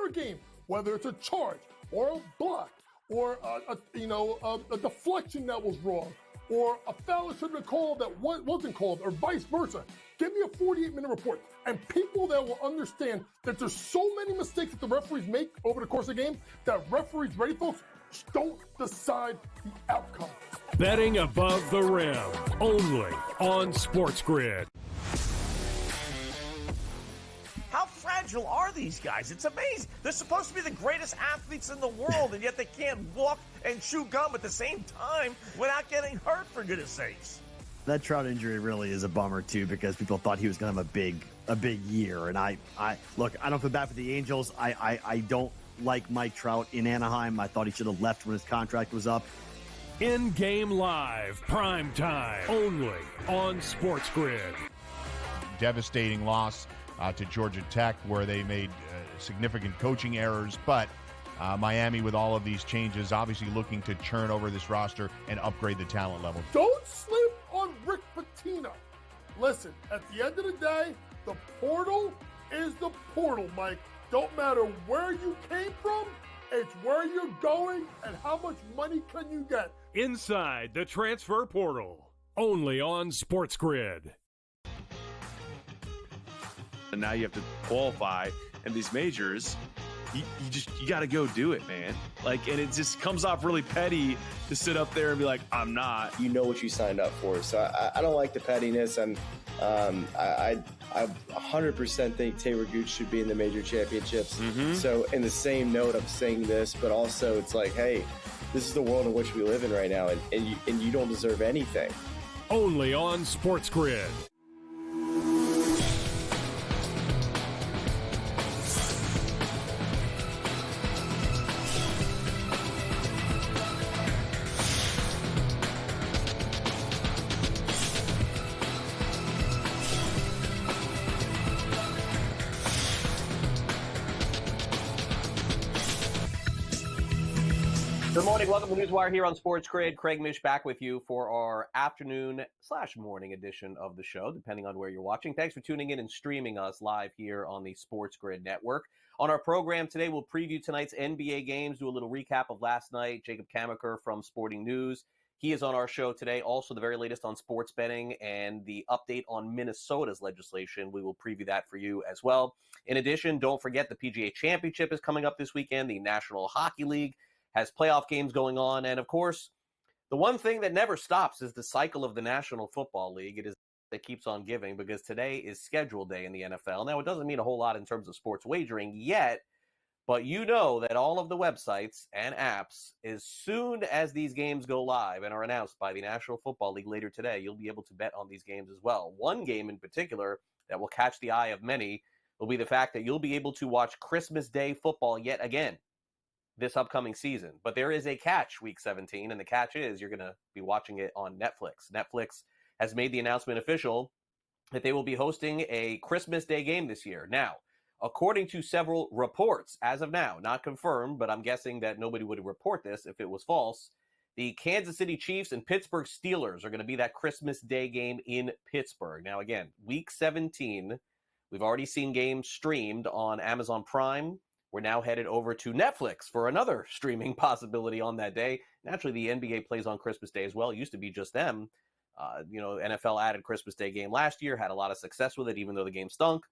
entire game, whether it's a charge or a block or a deflection that was wrong, or a foul that should have been called that wasn't called, or vice versa. Give me a 48-minute report. And people that will understand that there's so many mistakes that the referees make over the course of the game that referees, ready folks, don't decide the outcome. Betting above the rim, only on SportsGrid. How fragile are these guys? It's amazing. They're supposed to be the greatest athletes in the world, and yet they can't walk and chew gum at the same time without getting hurt, for goodness sakes. That Trout injury really is a bummer, too, because people thought he was going to have a big year. And I look, I don't feel bad for the Angels. I don't like Mike Trout in Anaheim. I thought he should have left when his contract was up. In-game live, prime time, only on SportsGrid. Devastating loss to Georgia Tech, where they made significant coaching errors, but Miami, with all of these changes, obviously looking to churn over this roster and upgrade the talent level. Don't sleep on Rick Pitino. Listen, at the end of the day, the portal is the portal, Mike. Don't matter where you came from, it's where you're going and how much money can you get. Inside the transfer portal, only on SportsGrid. And now you have to qualify in these majors. You got to go do it, man. Like, and it just comes off really petty to sit up there and be like, I'm not. You know what you signed up for. So I don't like the pettiness. And I 100% think Taylor Gooch should be in the major championships. Mm-hmm. So in the same note, I'm saying this, but also it's like, hey, this is the world in which we live in right now, and you don't deserve anything. Only on SportsGrid. Good morning. Welcome to NewsWire here on SportsGrid. Craig Mish back with you for our afternoon/morning edition of the show, depending on where you're watching. Thanks for tuning in and streaming us live here on the SportsGrid network. On our program today, we'll preview tonight's NBA games, do a little recap of last night. Jacob Camenker from Sporting News. He is on our show today. Also, the very latest on sports betting and the update on Minnesota's legislation. We will preview that for you as well. In addition, don't forget the PGA Championship is coming up this weekend. The National Hockey League has playoff games going on. And, of course, the one thing that never stops is the cycle of the National Football League. It is that keeps on giving because today is schedule day in the NFL. Now, it doesn't mean a whole lot in terms of sports wagering yet, but you know that all of the websites and apps, as soon as these games go live and are announced by the National Football League later today, you'll be able to bet on these games as well. One game in particular that will catch the eye of many will be the fact that you'll be able to watch Christmas Day football yet again this upcoming season. But there is a catch week 17, and the catch is you're going to be watching it on Netflix. Netflix has made the announcement official that they will be hosting a Christmas Day game this year. Now, according to several reports, as of now, not confirmed, but I'm guessing that nobody would report this if it was false, the Kansas City Chiefs and Pittsburgh Steelers are going to be that Christmas Day game in Pittsburgh. Now, again, week 17, we've already seen games streamed on Amazon Prime. We're now headed over to Netflix for another streaming possibility on that day. Naturally, the NBA plays on Christmas Day as well. It used to be just them. NFL added Christmas Day game last year, had a lot of success with it, even though the game stunk.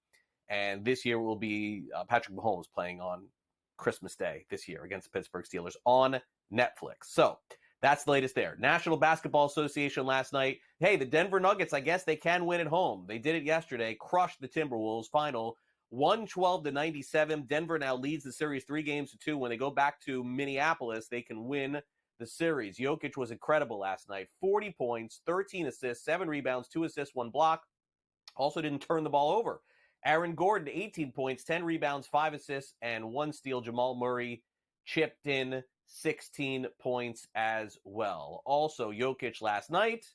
And this year will be Patrick Mahomes playing on Christmas Day this year against the Pittsburgh Steelers on Netflix. So that's the latest there. National Basketball Association last night. Hey, the Denver Nuggets, I guess they can win at home. They did it yesterday, crushed the Timberwolves. Final 112-97. Denver now leads the series 3-2. When they go back to Minneapolis, they can win the series. Jokic was incredible last night. 40 points, 13 assists, 7 rebounds, 2 assists, 1 block. Also didn't turn the ball over. Aaron Gordon, 18 points, 10 rebounds, 5 assists, and 1 steal. Jamal Murray chipped in 16 points as well. Also, Jokic last night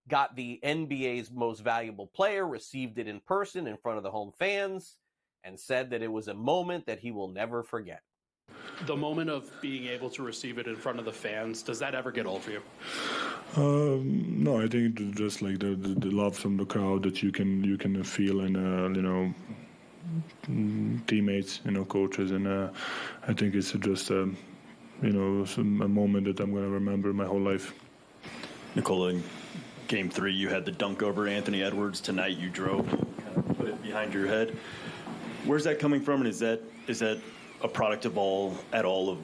got the NBA's most valuable player, received it in person in front of the home fans, and said that it was a moment that he will never forget. The moment of being able to receive it in front of the fans, does that ever get old for you? No, I think just like the love from the crowd that you can feel, and teammates, coaches, and I think it's just a moment that I'm going to remember my whole life. Nikola, in Game 3, you had the dunk over Anthony Edwards. Tonight, you drove and kind of put it behind your head. Where's that coming from, and is that a product of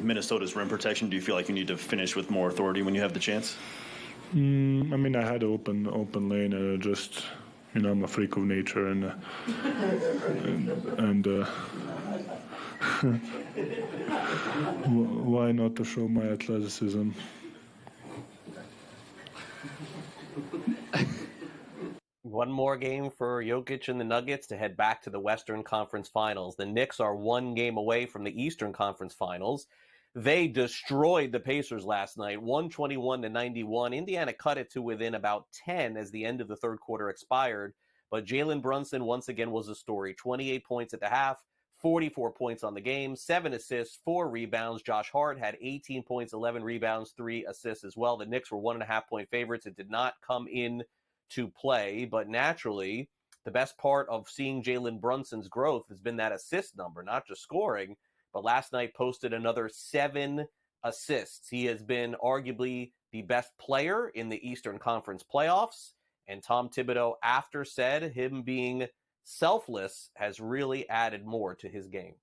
Minnesota's rim protection? Do you feel like you need to finish with more authority when you have the chance? I had an open lane, and just, I'm a freak of nature, and why not to show my athleticism? One more game for Jokic and the Nuggets to head back to the Western Conference Finals. The Knicks are one game away from the Eastern Conference Finals. They destroyed the Pacers last night, 121-91. Indiana cut it to within about 10 as the end of the third quarter expired. But Jalen Brunson once again was a story. 28 points at the half, 44 points on the game, 7 assists, 4 rebounds. Josh Hart had 18 points, 11 rebounds, 3 assists as well. The Knicks were 1.5-point favorites. It did not come in to play, but naturally, the best part of seeing Jalen Brunson's growth has been that assist number, not just scoring, but last night posted another 7 assists. He has been arguably the best player in the Eastern Conference playoffs, and Tom Thibodeau, after said him being selfless, has really added more to his game.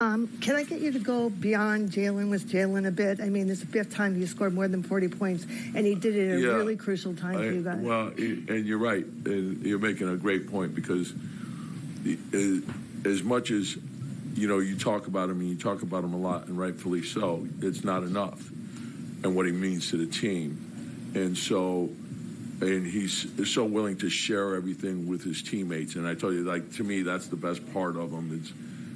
Can I get you to go beyond Jalen a bit? I mean, this is the 5th time you scored more than 40 points, and he did it at a really crucial time for you guys. Well, and you're right. You're making a great point, because as much as, you talk about him, and you talk about him a lot, and rightfully so, it's not enough, and what he means to the team. And he's so willing to share everything with his teammates. And I tell you, to me, that's the best part of him.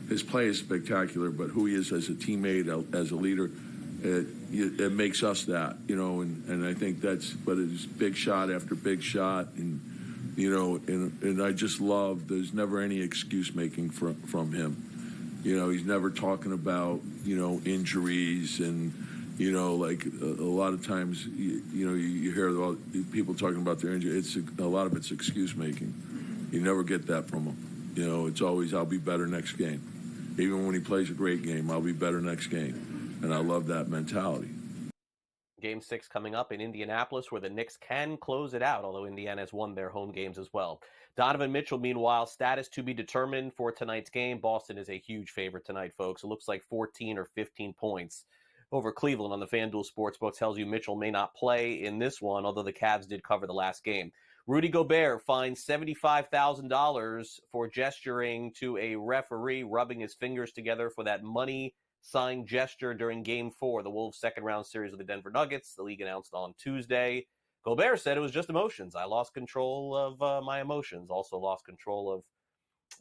His play is spectacular, but who he is as a teammate, as a leader, it makes us that, and I think but it's big shot after big shot, and I just love, there's never any excuse making from him. He's never talking about, injuries, and, a lot of times, you hear people talking about their injury. A lot of it's excuse making. You never get that from him. It's always, I'll be better next game. Even when he plays a great game, I'll be better next game. And I love that mentality. Game 6 coming up in Indianapolis, where the Knicks can close it out, although Indiana has won their home games as well. Donovan Mitchell, meanwhile, status to be determined for tonight's game. Boston is a huge favorite tonight, folks. It looks like 14 or 15 points over Cleveland on the FanDuel Sportsbook. Tells you Mitchell may not play in this one, although the Cavs did cover the last game. Rudy Gobert fined $75,000 for gesturing to a referee, rubbing his fingers together for that money sign gesture during Game 4, the Wolves' second-round series with the Denver Nuggets. The league announced on Tuesday. Gobert said it was just emotions. I lost control of my emotions. Also lost control of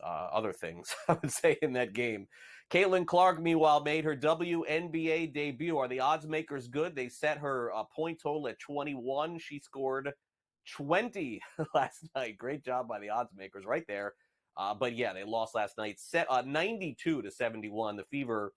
other things, I would say, in that game. Caitlin Clark, meanwhile, made her WNBA debut. Are the odds makers good? They set her point total at 21. She scored 20 last night. Great job by the odds makers right there. But yeah, they lost last night, 92-71. The Fever,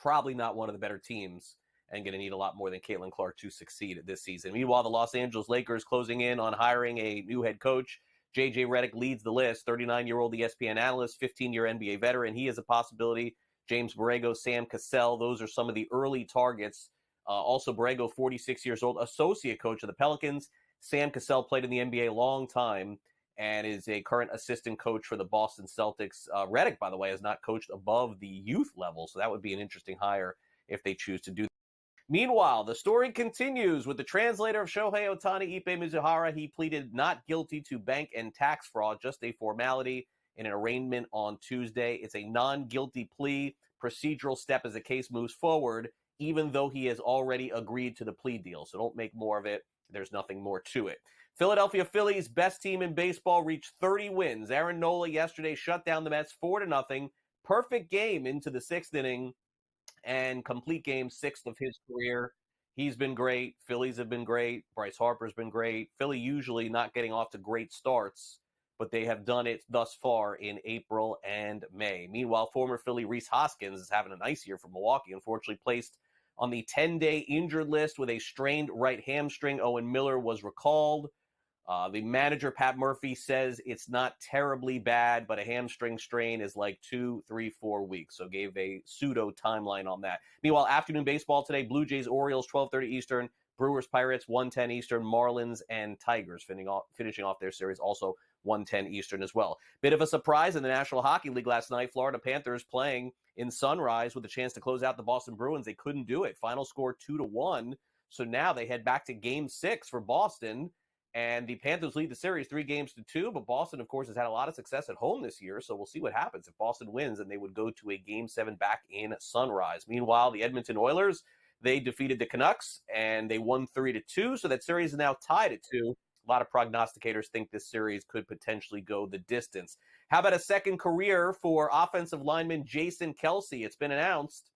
probably not one of the better teams, and going to need a lot more than Caitlin Clark to succeed this season. Meanwhile, the Los Angeles Lakers closing in on hiring a new head coach. J.J. Redick leads the list, 39-year-old ESPN analyst, 15-year NBA veteran. He is a possibility. James Borrego, Sam Cassell, those are some of the early targets. Also, Borrego, 46 years old, associate coach of the Pelicans. Sam Cassell played in the NBA a long time and is a current assistant coach for the Boston Celtics. Redick, by the way, has not coached above the youth level, so that would be an interesting hire if they choose to do that. Meanwhile, the story continues with the translator of Shohei Ohtani, Ippei Mizuhara. He pleaded not guilty to bank and tax fraud, just a formality, in an arraignment on Tuesday. It's a non-guilty plea, procedural step as the case moves forward, even though he has already agreed to the plea deal. So don't make more of it. There's nothing more to it. Philadelphia Phillies, best team in baseball, reached 30 wins. Aaron Nola yesterday shut down the Mets 4-0. Perfect game into the 6th inning. And complete game, 6th of his career. He's been great. Phillies have been great. Bryce Harper's been great. Philly usually not getting off to great starts, but they have done it thus far in April and May. Meanwhile, former Philly Rhys Hoskins is having a nice year for Milwaukee. Unfortunately placed on the 10-day injured list with a strained right hamstring. Owen Miller was recalled. The manager, Pat Murphy, says it's not terribly bad, but a hamstring strain is like 2, 3, 4 weeks. So gave a pseudo timeline on that. Meanwhile, afternoon baseball today, Blue Jays, Orioles, 12:30 Eastern, Brewers, Pirates, 1:10 Eastern, Marlins, and Tigers finishing off their series also 1:10 Eastern as well. Bit of a surprise in the National Hockey League last night. Florida Panthers playing in Sunrise with a chance to close out the Boston Bruins. They couldn't do it. Final score 2-1. So now they head back to Game 6 for Boston. And the Panthers lead the series 3-2, but Boston, of course, has had a lot of success at home this year, so we'll see what happens. If Boston wins, then they would go to a Game 7 back in Sunrise. Meanwhile, the Edmonton Oilers, they defeated the Canucks, and they won 3-2, so that series is now tied at 2. A lot of prognosticators think this series could potentially go the distance. How about a second career for offensive lineman Jason Kelce? It's been announced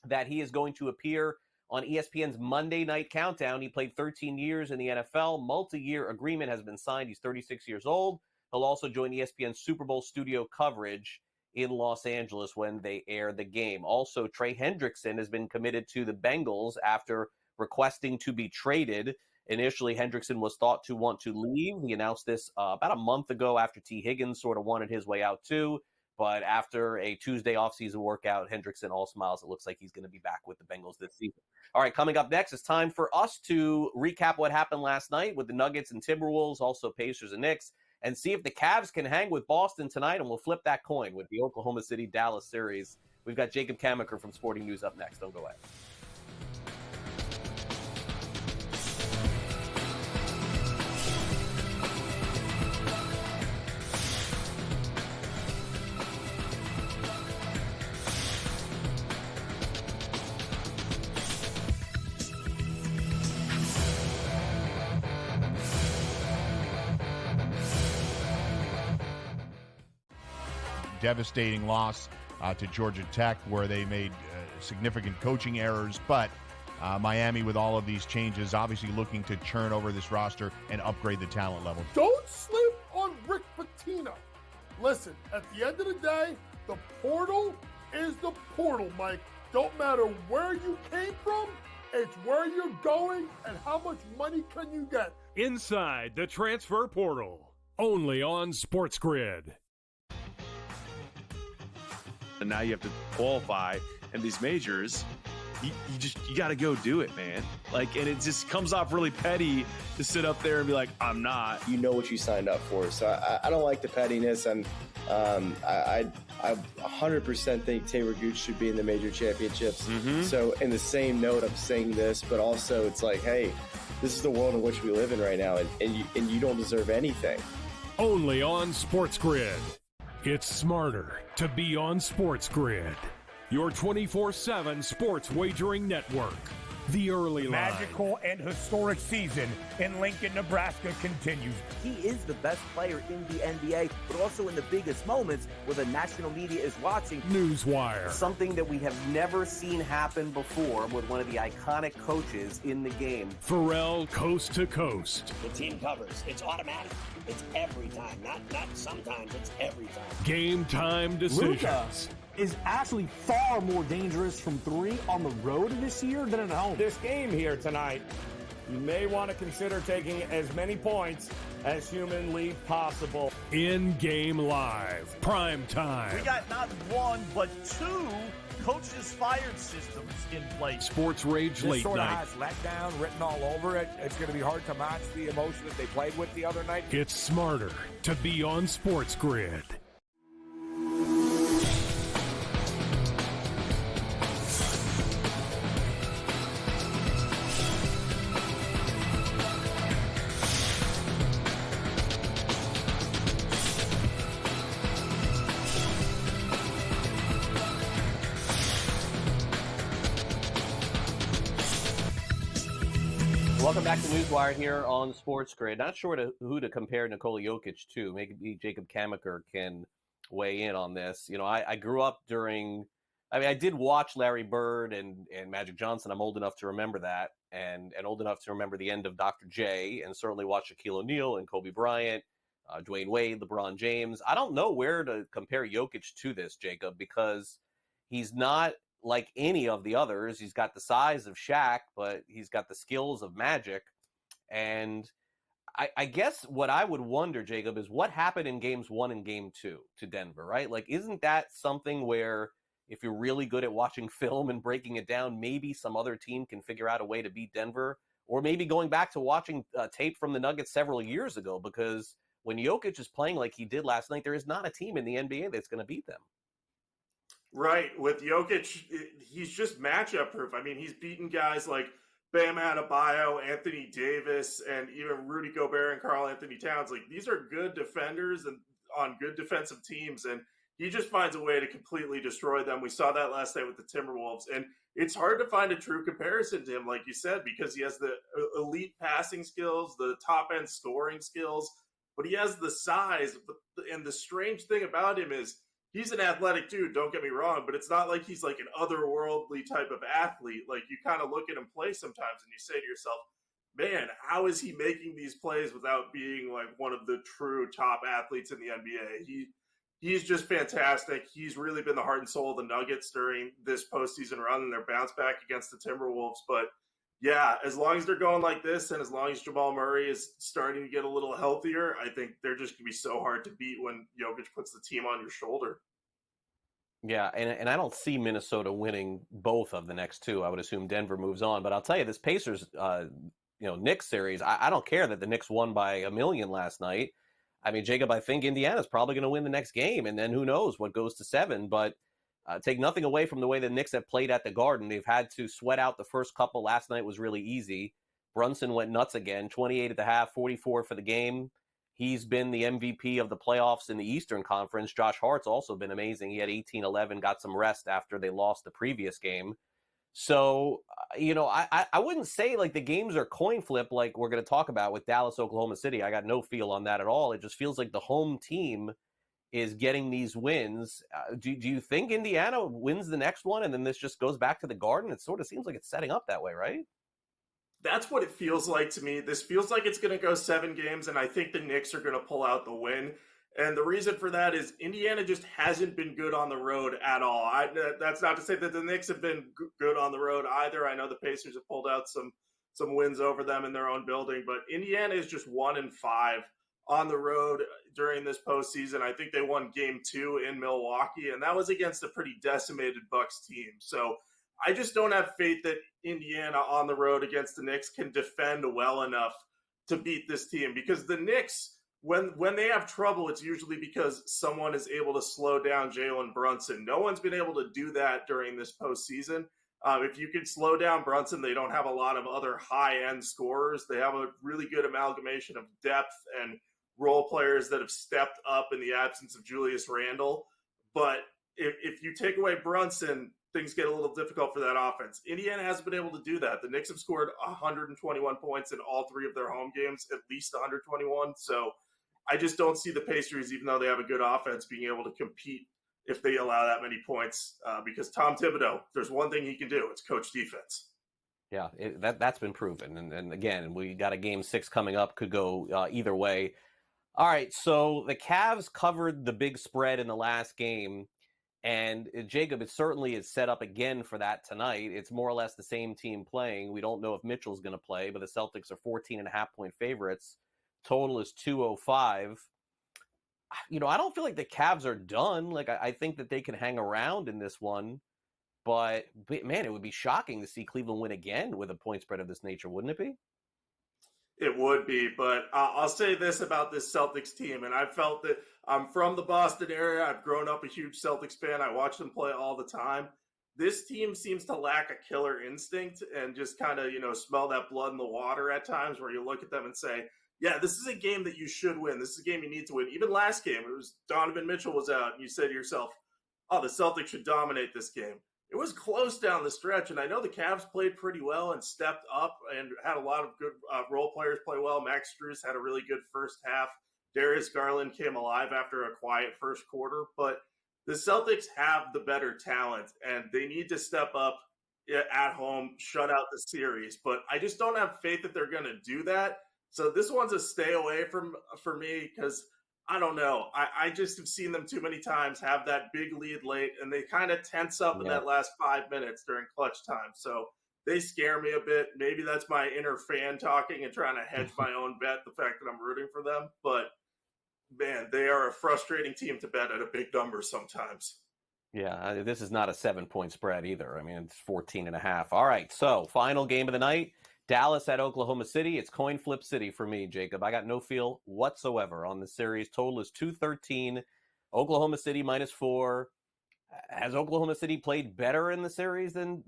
that he is going to appear on ESPN's Monday Night Countdown. He played 13 years in the NFL. Multi-year agreement has been signed. He's 36 years old. He'll also join ESPN's Super Bowl studio coverage in Los Angeles when they air the game. Also, Trey Hendrickson has been committed to the Bengals after requesting to be traded. Initially, Hendrickson was thought to want to leave. He announced this about a month ago after T. Higgins sort of wanted his way out too. But after a Tuesday offseason workout, Hendrickson all smiles. It looks like he's going to be back with the Bengals this season. All right, coming up next, it's time for us to recap what happened last night with the Nuggets and Timberwolves, also Pacers and Knicks, and see if the Cavs can hang with Boston tonight, and we'll flip that coin with the Oklahoma City-Dallas series. We've got Jacob Camenker from Sporting News up next. Don't go away. Devastating loss to Georgia Tech, where they made significant coaching errors. But Miami, with all of these changes, obviously looking to churn over this roster and upgrade the talent level. Don't sleep on Rick Pitino. Listen, at the end of the day, the portal is the portal, Mike. Don't matter where you came from, it's where you're going and how much money can you get. Inside the transfer portal, only on SportsGrid. And now you have to qualify, and these majors, you got to go do it, man. Like, and it just comes off really petty to sit up there and be like, I'm not. You know what you signed up for. So I don't like the pettiness, and I 100% think Taylor Gooch should be in the major championships. So in the same note, I'm saying this, but also it's like, hey, this is the world in which we live in right now, and you don't deserve anything. Only on SportsGrid. It's smarter to be on SportsGrid, your 24/7 sports wagering network. The early line. Magical and historic season in Lincoln, Nebraska continues. He is the best player in the NBA, but also in the biggest moments where the national media is watching. NewsWire. Something that we have never seen happen before with one of the iconic coaches in the game. Pharrell, coast to coast. The team covers. It's automatic. It's every time. Not sometimes. It's every time. Game time decisions. Luka is actually far more dangerous from three on the road this year than at home. This game here tonight, you may want to consider taking as many points as humanly possible. In-game live, prime time. We got not one, but two coaches fired systems in place. Sports Rage This Late sort of Night. has letdown written all over it. It's going to be hard to match the emotion that they played with the other night. It's smarter to be on SportsGrid. Welcome back to NewsWire here on SportsGrid. Not sure who to compare Nikola Jokic to. Maybe Jacob Camenker can weigh in on this. You know, I grew up during – I did watch Larry Bird and Magic Johnson. I'm old enough to remember that and old enough to remember the end of Dr. J, and certainly watched Shaquille O'Neal and Kobe Bryant, Dwayne Wade, LeBron James. I don't know where to compare Jokic to this, Jacob, because he's not – like any of the others. He's got the size of Shaq, but he's got the skills of Magic. And I guess what I would wonder, Jacob, is what happened in games 1 and game 2 to Denver, right? Like, isn't that something where if you're really good at watching film and breaking it down, maybe some other team can figure out a way to beat Denver? Or maybe going back to watching tape from the Nuggets several years ago, because when Jokic is playing like he did last night, there is not a team in the NBA that's going to beat them. Right. With Jokic, he's just matchup proof. I mean, he's beaten guys like Bam Adebayo, Anthony Davis, and even Rudy Gobert and Karl Anthony Towns. Like, these are good defenders and on good defensive teams, and he just finds a way to completely destroy them. We saw that last night with the Timberwolves, and it's hard to find a true comparison to him, like you said, because he has the elite passing skills, the top-end scoring skills, but he has the size. And the strange thing about him is he's an athletic dude, don't get me wrong, but it's not like he's like an otherworldly type of athlete. Like, you kind of look at him play sometimes and you say to yourself, man, how is he making these plays without being like one of the true top athletes in the NBA? He's just fantastic. He's really been the heart and soul of the Nuggets during this postseason run and their bounce back against the Timberwolves. But yeah, as long as they're going like this and as long as Jamal Murray is starting to get a little healthier, I think they're just going to be so hard to beat when Jokic puts the team on your shoulder. Yeah, and I don't see Minnesota winning both of the next two. I would assume Denver moves on. But I'll tell you, this Pacers, Knicks series, I don't care that the Knicks won by 1 million last night. I mean, Jacob, I think Indiana's probably going to win the next game, and then who knows what goes to 7. But take nothing away from the way the Knicks have played at the Garden. They've had to sweat out the first couple. Last night was really easy. Brunson went nuts again, 28 at the half, 44 for the game. He's been the MVP of the playoffs in the Eastern Conference. Josh Hart's also been amazing. He had 18-11, got some rest after they lost the previous game. So, I wouldn't say like the games are coin flip like we're going to talk about with Dallas, Oklahoma City. I got no feel on that at all. It just feels like the home team is getting these wins. Do you think Indiana wins the next one and then this just goes back to the Garden? It sort of seems like it's setting up that way, right? That's what it feels like to me. This feels like it's going to go 7 games, and I think the Knicks are going to pull out the win. And the reason for that is Indiana just hasn't been good on the road at all. That's not to say that the Knicks have been good on the road either. I know the Pacers have pulled out some wins over them in their own building, but Indiana is just 1-5 on the road during this postseason. I think they won game 2 in Milwaukee, and that was against a pretty decimated Bucks team. So I just don't have faith that Indiana on the road against the Knicks can defend well enough to beat this team, because the Knicks, when they have trouble, it's usually because someone is able to slow down Jalen Brunson. No one's been able to do that during this postseason. If you can slow down Brunson, they don't have a lot of other high-end scorers. They have a really good amalgamation of depth and role players that have stepped up in the absence of Julius Randle. But if you take away Brunson, things get a little difficult for that offense. Indiana hasn't been able to do that. The Knicks have scored 121 points in all 3 of their home games, at least 121. So I just don't see the Pacers, even though they have a good offense, being able to compete if they allow that many points. Because Tom Thibodeau, there's one thing he can do. It's coach defense. Yeah, that's been proven. And again, we got a game 6 coming up. Could go either way. All right, so the Cavs covered the big spread in the last game. And Jacob, it certainly is set up again for that tonight. It's more or less the same team playing. We don't know if Mitchell's going to play, but the Celtics are 14.5-point favorites. Total is 205. I don't feel like the Cavs are done. Like, I think that they can hang around in this one. But, man, it would be shocking to see Cleveland win again with a point spread of this nature, wouldn't it be? It would be, but I'll say this about this Celtics team, and I felt that I'm from the Boston area. I've grown up a huge Celtics fan. I watch them play all the time. This team seems to lack a killer instinct and just kind of, smell that blood in the water at times, where you look at them and say, yeah, this is a game that you should win. This is a game you need to win. Even last game, it was Donovan Mitchell was out, and you said to yourself, oh, the Celtics should dominate this game. It was close down the stretch, and I know the Cavs played pretty well and stepped up and had a lot of good role players play well. Max Strus had a really good first half. Darius Garland came alive after a quiet first quarter. But the Celtics have the better talent, and they need to step up at home, shut out the series. But I just don't have faith that they're going to do that. So this one's a stay away for me, because I don't know. I just have seen them too many times have that big lead late, and they kind of tense up in that last 5 minutes during clutch time. So they scare me a bit. Maybe that's my inner fan talking and trying to hedge my own bet, the fact that I'm rooting for them. But, man, they are a frustrating team to bet at a big number sometimes. Yeah, this is not a 7-point spread either. I mean, it's 14.5. All right, so final game of the night, Dallas at Oklahoma City. It's coin flip city for me, Jacob. I got no feel whatsoever on the series. Total is 213. Oklahoma City -4. Has Oklahoma City played better in the series than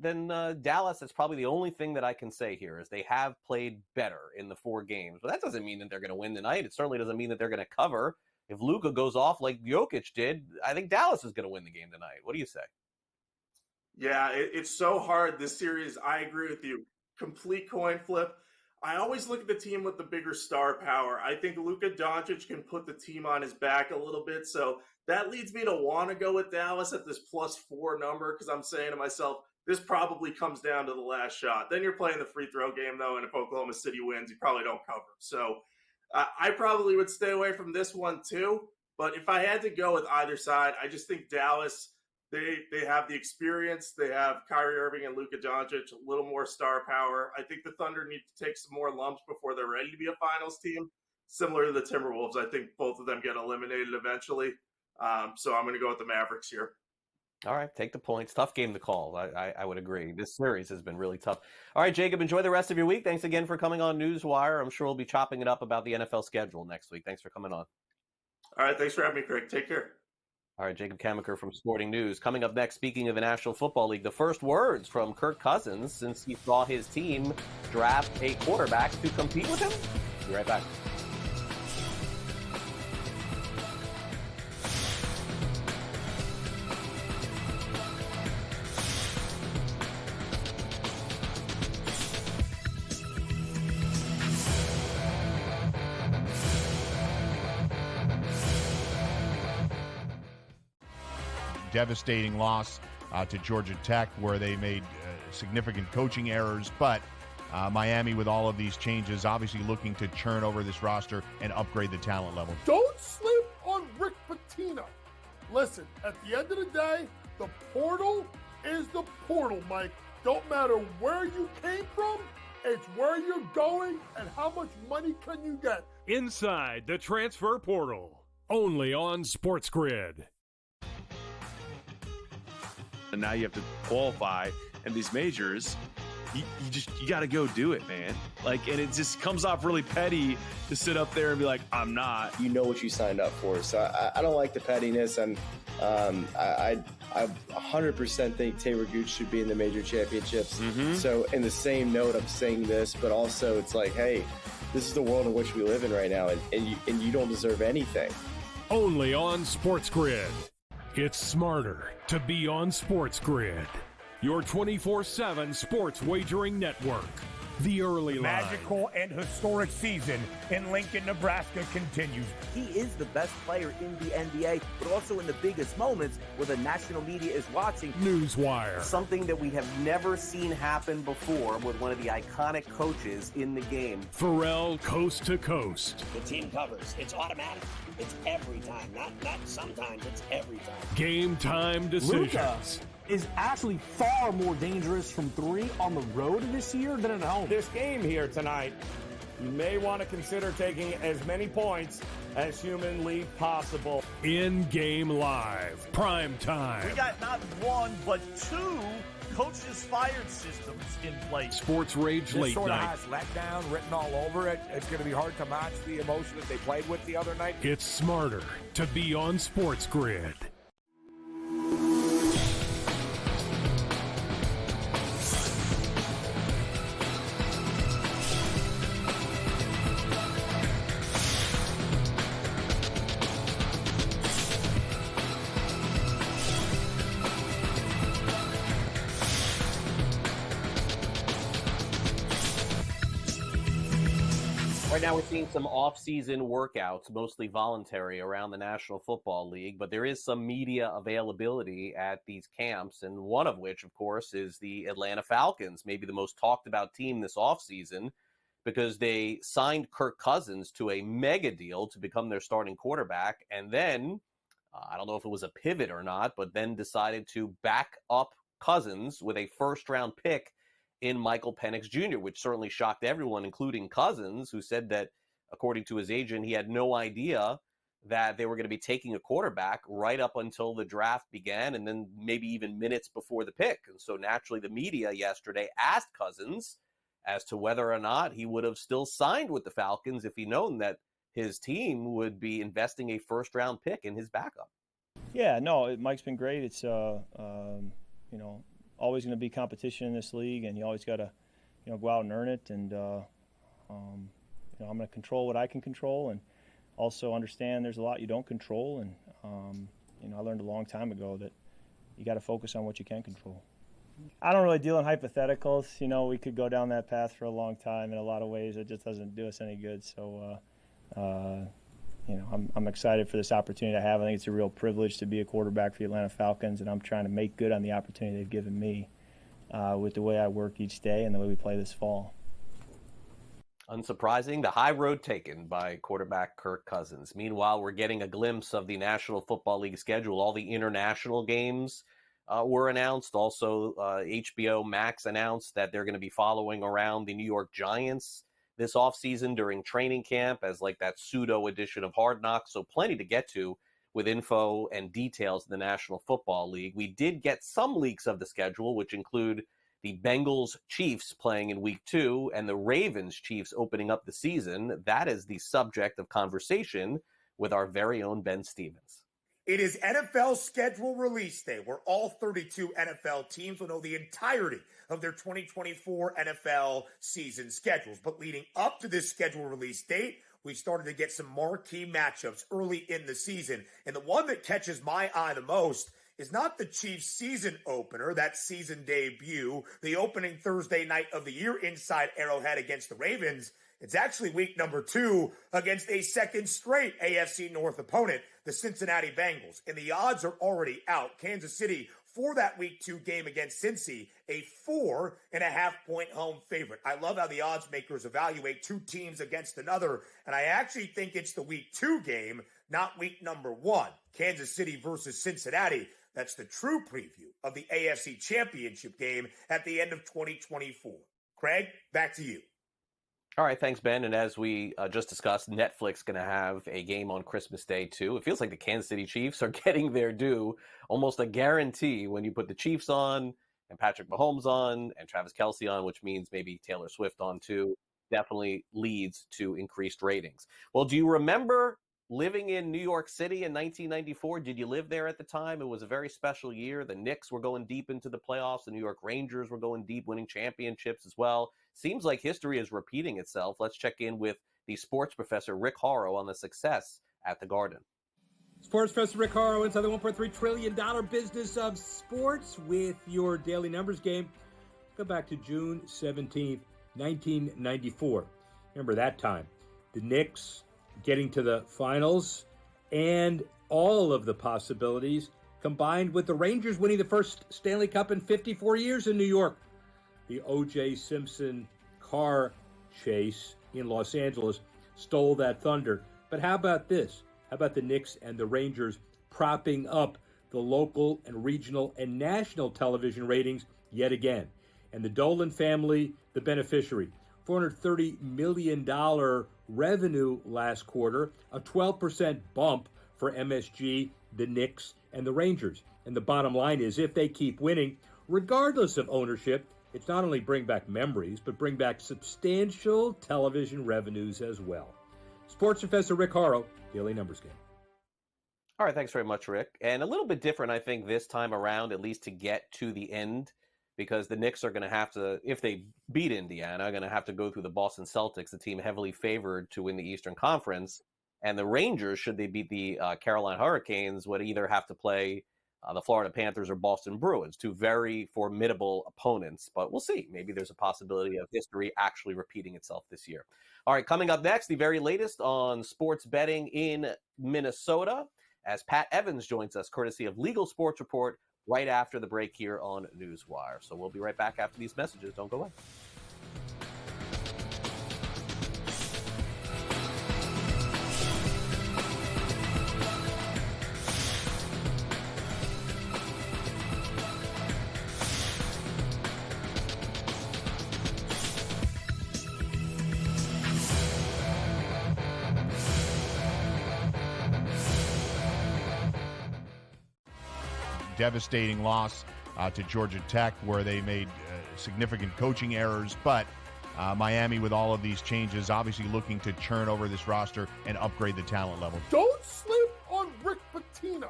Dallas? That's probably the only thing that I can say here is they have played better in the 4 games. But that doesn't mean that they're going to win tonight. It certainly doesn't mean that they're going to cover. If Luka goes off like Jokic did, I think Dallas is going to win the game tonight. What do you say? Yeah, it's so hard. This series, I agree with you. Complete coin flip. I always look at the team with the bigger star power. I think Luka Doncic can put the team on his back a little bit. So that leads me to want to go with Dallas at this +4 number because I'm saying to myself, this probably comes down to the last shot. Then you're playing the free throw game, though, and if Oklahoma City wins, you probably don't cover. So I probably would stay away from this one, too. But if I had to go with either side, I just think Dallas – They have the experience. They have Kyrie Irving and Luka Doncic, a little more star power. I think the Thunder need to take some more lumps before they're ready to be a finals team. Similar to the Timberwolves, I think both of them get eliminated eventually. So I'm going to go with the Mavericks here. All right, take the points. Tough game to call. I would agree. This series has been really tough. All right, Jacob, enjoy the rest of your week. Thanks again for coming on NewsWire. I'm sure we'll be chopping it up about the NFL schedule next week. Thanks for coming on. All right, thanks for having me, Craig. Take care. All right, Jacob Camenker from Sporting News. Coming up next, speaking of the National Football League, the first words from Kirk Cousins since he saw his team draft a quarterback to compete with him. Be right back. Devastating loss to Georgia Tech where they made significant coaching errors, but Miami with all of these changes obviously looking to churn over this roster and upgrade the talent level. Don't sleep on Rick Pitino. Listen, at the end of the day, the portal is the portal, Mike. Don't matter where you came from, it's where you're going and how much money can you get. Inside the transfer portal, only on SportsGrid. And now you have to qualify, and these majors, you got to go do it, man. Like, and it just comes off really petty to sit up there and be like, I'm not. You know what you signed up for. So I don't like the pettiness, and I 100% think Taylor Gooch should be in the major championships. Mm-hmm. So in the same note, I'm saying this, but also it's like, hey, this is the world in which we live in right now, and you don't deserve anything. Only on SportsGrid. It's smarter to be on SportsGrid, your 24/7 sports wagering network. The early line. Magical and historic season in Lincoln, Nebraska continues. He is the best player in the NBA, but also in the biggest moments where the national media is watching. NewsWire. Something that we have never seen happen before with one of the iconic coaches in the game. Pharrell coast to coast. The team covers. It's automatic. It's every time. Not sometimes. It's every time. Game time decisions. Luka is actually far more dangerous from 3 on the road this year than at home. This game here tonight, you may want to consider taking as many points as humanly possible. In-game live. Prime time. We got not one, but 2 coaches fired systems in place. Sports Rage This late sort of night. has letdown written all over it. It's going to be hard to match the emotion that they played with the other night. It's smarter to be on SportsGrid. Right now we're seeing some off-season workouts, mostly voluntary, around the National Football League, but there is some media availability at these camps, and one of which, of course, is the Atlanta Falcons, maybe the most talked-about team this offseason, because they signed Kirk Cousins to a mega deal to become their starting quarterback, and then, I don't know if it was a pivot or not, but then decided to back up Cousins with a first-round pick in Michael Penix Jr., which certainly shocked everyone, including Cousins, who said that, according to his agent, he had no idea that they were going to be taking a quarterback right up until the draft began and then maybe even minutes before the pick. And so naturally the media yesterday asked Cousins as to whether or not he would have still signed with the Falcons if he'd known that his team would be investing a first-round pick in his backup. Yeah, no, Mike's been great. It's, always going to be competition in this league, and you always got to, go out and earn it. And, I'm going to control what I can control and also understand there's a lot you don't control. And, I learned a long time ago that you got to focus on what you can control. I don't really deal in hypotheticals. We could go down that path for a long time in a lot of ways. It just doesn't do us any good. So, I'm excited for this opportunity to have. I think it's a real privilege to be a quarterback for the Atlanta Falcons, and I'm trying to make good on the opportunity they've given me with the way I work each day and the way we play this fall. Unsurprising, the high road taken by quarterback Kirk Cousins. Meanwhile, we're getting a glimpse of the National Football League schedule. All the international games were announced. Also, HBO Max announced that they're going to be following around the New York Giants this offseason during training camp as like that pseudo edition of Hard Knocks. So plenty to get to with info and details in the National Football League. We did get some leaks of the schedule, which include the Bengals Chiefs playing in week 2 and the Ravens Chiefs opening up the season. That is the subject of conversation with our very own Ben Stevens. It is NFL schedule release day, where all 32 NFL teams will know the entirety of their 2024 NFL season schedules. But leading up to this schedule release date, we started to get some marquee matchups early in the season. And the one that catches my eye the most is not the Chiefs season opener, that season debut, the opening Thursday night of the year inside Arrowhead against the Ravens. It's actually week number 2 against a second straight AFC North opponent, the Cincinnati Bengals. And the odds are already out. Kansas City, for that week 2 game against Cincy, a 4.5-point home favorite. I love how the odds makers evaluate two teams against another. And I actually think it's the week 2 game, not week number 1. Kansas City versus Cincinnati. That's the true preview of the AFC Championship game at the end of 2024. Craig, back to you. All right, thanks, Ben. And as we just discussed, Netflix going to have a game on Christmas Day, too. It feels like the Kansas City Chiefs are getting their due, almost a guarantee when you put the Chiefs on and Patrick Mahomes on and Travis Kelce on, which means maybe Taylor Swift on, too. Definitely leads to increased ratings. Well, do you remember living in New York City in 1994? Did you live there at the time? It was a very special year. The Knicks were going deep into the playoffs. The New York Rangers were going deep, winning championships as well. Seems like history is repeating itself. Let's check in with the sports professor, Rick Horrow, on the success at the Garden. Sports professor Rick Horrow inside the $1.3 trillion business of sports with your daily numbers game. Go back to June 17th, 1994. Remember that time. The Knicks getting to the finals and all of the possibilities combined with the Rangers winning the first Stanley Cup in 54 years in New York. The O.J. Simpson car chase in Los Angeles stole that thunder. But how about this? How about the Knicks and the Rangers propping up the local and regional and national television ratings yet again? And the Dolan family, the beneficiary. $430 million revenue last quarter, a 12% bump for MSG, the Knicks, and the Rangers. And the bottom line is, if they keep winning, regardless of ownership, it's not only bring back memories, but bring back substantial television revenues as well. Sports professor Rick Horrow, Daily Numbers Game. All right, thanks very much, Rick. And a little bit different, I think, this time around, at least to get to the end, because the Knicks are going to have to, if they beat Indiana, are going to have to go through the Boston Celtics, the team heavily favored to win the Eastern Conference. And the Rangers, should they beat the Carolina Hurricanes, would either have to play the Florida Panthers or Boston Bruins, two very formidable opponents. But we'll see. Maybe there's a possibility of history actually repeating itself this year. All right, coming up next, the very latest on sports betting in Minnesota, as Pat Evans joins us, courtesy of Legal Sports Report, right after the break here on NewsWire. So we'll be right back after these messages. Don't go away. devastating loss to Georgia Tech, where they made significant coaching errors. But Miami, with all of these changes, obviously looking to churn over this roster and upgrade the talent level. Don't sleep on Rick Pitino.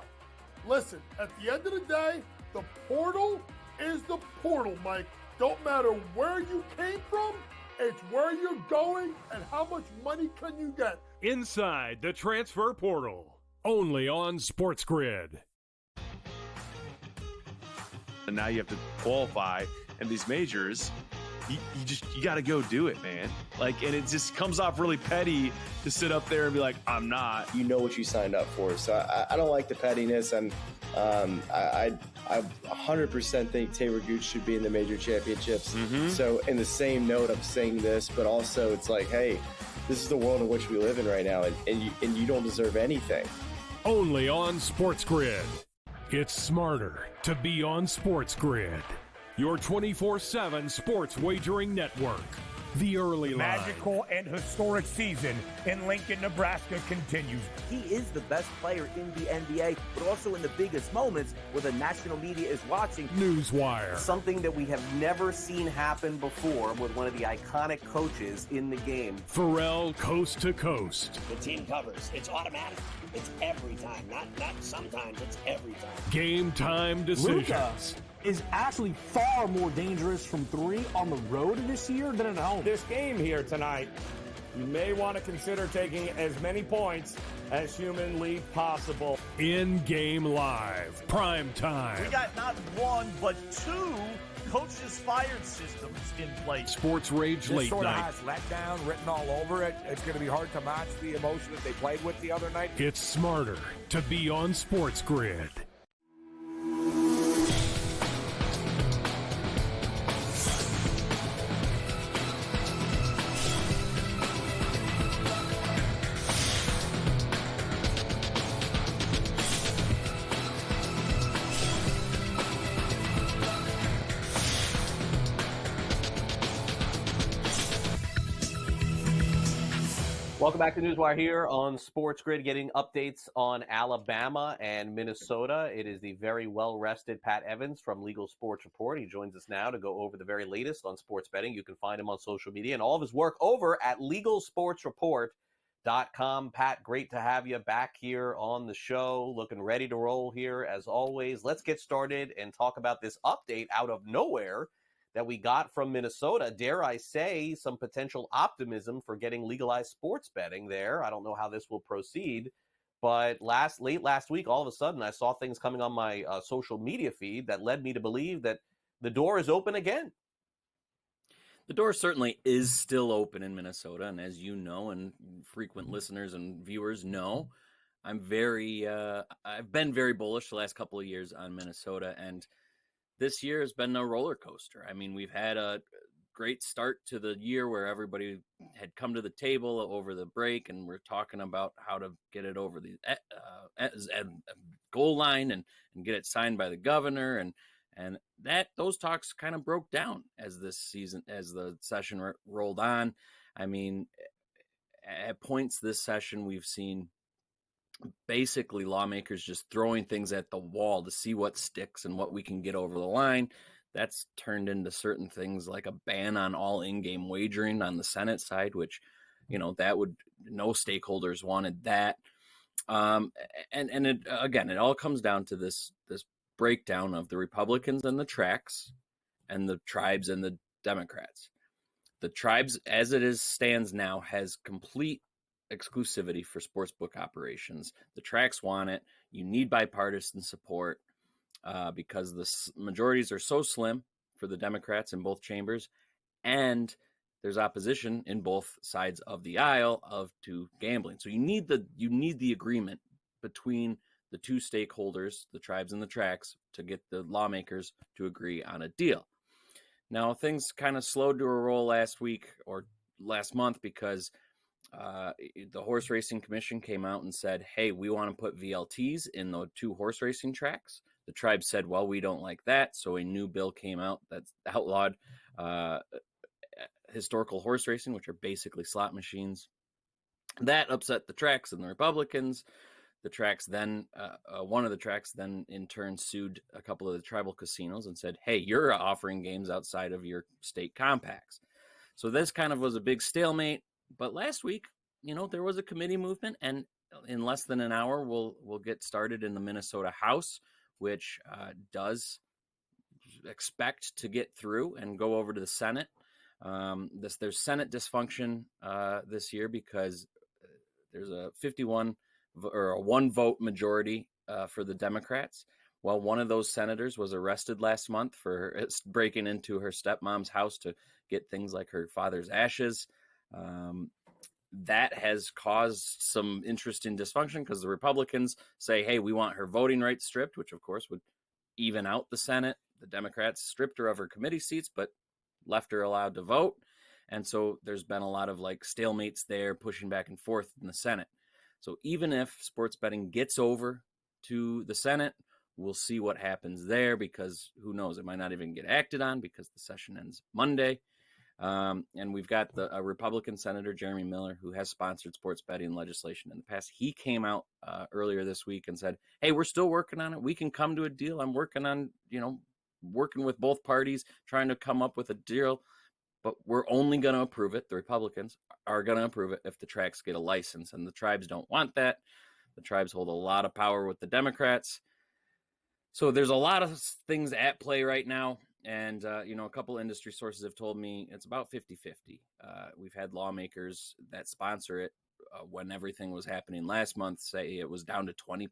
Listen, at the end of the day, the portal is the portal, Mike. Don't matter where you came from, it's where you're going and how much money can you get. Inside the transfer portal, only on SportsGrid. And now you have to qualify, and these majors, you got to go do it, man. Like, and it just comes off really petty to sit up there and be like, I'm not. You know what you signed up for. So I don't like the pettiness, and I 100% think Taylor Gooch should be in the major championships. So in the same note, I'm saying this, but also it's like, hey, this is the world in which we live in right now, and you don't deserve anything. Only on SportsGrid. It's smarter to be on SportsGrid. Your 24/7 sports wagering network. The early line. Magical and historic season in Lincoln, Nebraska continues. He is the best player in the NBA, but also in the biggest moments where the national media is watching. NewsWire. Something that we have never seen happen before with one of the iconic coaches in the game. Pharrell coast to coast. The team covers. It's automatic. It's every time. Not sometimes. It's every time. Game time decisions. Luka is actually far more dangerous from three on the road this year than at home. This game here tonight, you may want to consider taking as many points as humanly possible. In-game live, prime time. We got not one, but two coaches fired systems in place. Sports Rage This late sort of night. has letdown written all over it. It's going to be hard to match the emotion that they played with the other night. It's smarter to be on SportsGrid. Welcome back to NewsWire here on SportsGrid, getting updates on Alabama and Minnesota. It is the very well-rested Pat Evans from Legal Sports Report. He joins us now to go over the very latest on sports betting. You can find him on social media and all of his work over at LegalSportsReport.com. Pat, great to have you back here on the show. Looking ready to roll here as always. Let's get started and talk about this update out of nowhere that we got from Minnesota. Dare I say, some potential optimism for getting legalized sports betting there. I don't know how this will proceed, but late last week, all of a sudden, I saw things coming on my social media feed that led me to believe that the door is open again. The door certainly is still open in Minnesota, and as you know, and frequent listeners and viewers know, I've been very bullish the last couple of years on Minnesota, and this year has been a roller coaster. I mean, we've had a great start to the year where everybody had come to the table over the break, and we're talking about how to get it over the goal line and get it signed by the governor, and that those talks kind of broke down as the session rolled on. I mean, at points this session, we've seen basically lawmakers just throwing things at the wall to see what sticks and what we can get over the line. That's turned into certain things like a ban on all in-game wagering on the Senate side, which, no stakeholders wanted that. And it all comes down to this breakdown of the Republicans and the tracks and the tribes and the Democrats. The tribes, as it stands now, has complete exclusivity for sportsbook operations. The tracks want it. You need bipartisan support because the majorities are so slim for the Democrats in both chambers, and there's opposition in both sides of the aisle to gambling. So you need the agreement between the two stakeholders, the tribes and the tracks, to get the lawmakers to agree on a deal. Now, things kind of slowed to a roll last week or last month because the Horse Racing Commission came out and said, hey, we want to put VLTs in the two horse racing tracks. The tribe said, well, we don't like that. So a new bill came out that outlawed historical horse racing, which are basically slot machines. That upset the tracks and the Republicans. The tracks then, one of the tracks then in turn sued a couple of the tribal casinos and said, hey, you're offering games outside of your state compacts. So this kind of was a big stalemate. But last week, there was a committee movement, and in less than an hour, we'll get started in the Minnesota House, which does expect to get through and go over to the Senate. There's Senate dysfunction this year because there's a 51 or a 1-vote majority for the Democrats. Well, one of those senators was arrested last month for breaking into her stepmom's house to get things like her father's ashes. That has caused some interesting dysfunction because the Republicans say, hey, we want her voting rights stripped, which of course would even out the Senate. The Democrats stripped her of her committee seats, but left her allowed to vote. And so there's been a lot of stalemates there, pushing back and forth in the Senate. So even if sports betting gets over to the Senate, we'll see what happens there, because who knows, it might not even get acted on because the session ends Monday. And we've got a Republican Senator, Jeremy Miller, who has sponsored sports betting legislation in the past. He came out earlier this week and said, hey, we're still working on it. We can come to a deal. I'm working on, working with both parties, trying to come up with a deal. But we're only going to approve it. The Republicans are going to approve it if the tracks get a license. And the tribes don't want that. The tribes hold a lot of power with the Democrats. So there's a lot of things at play right now. And, a couple industry sources have told me it's about 50-50. We've had lawmakers that sponsor it when everything was happening last month say it was down to 20%.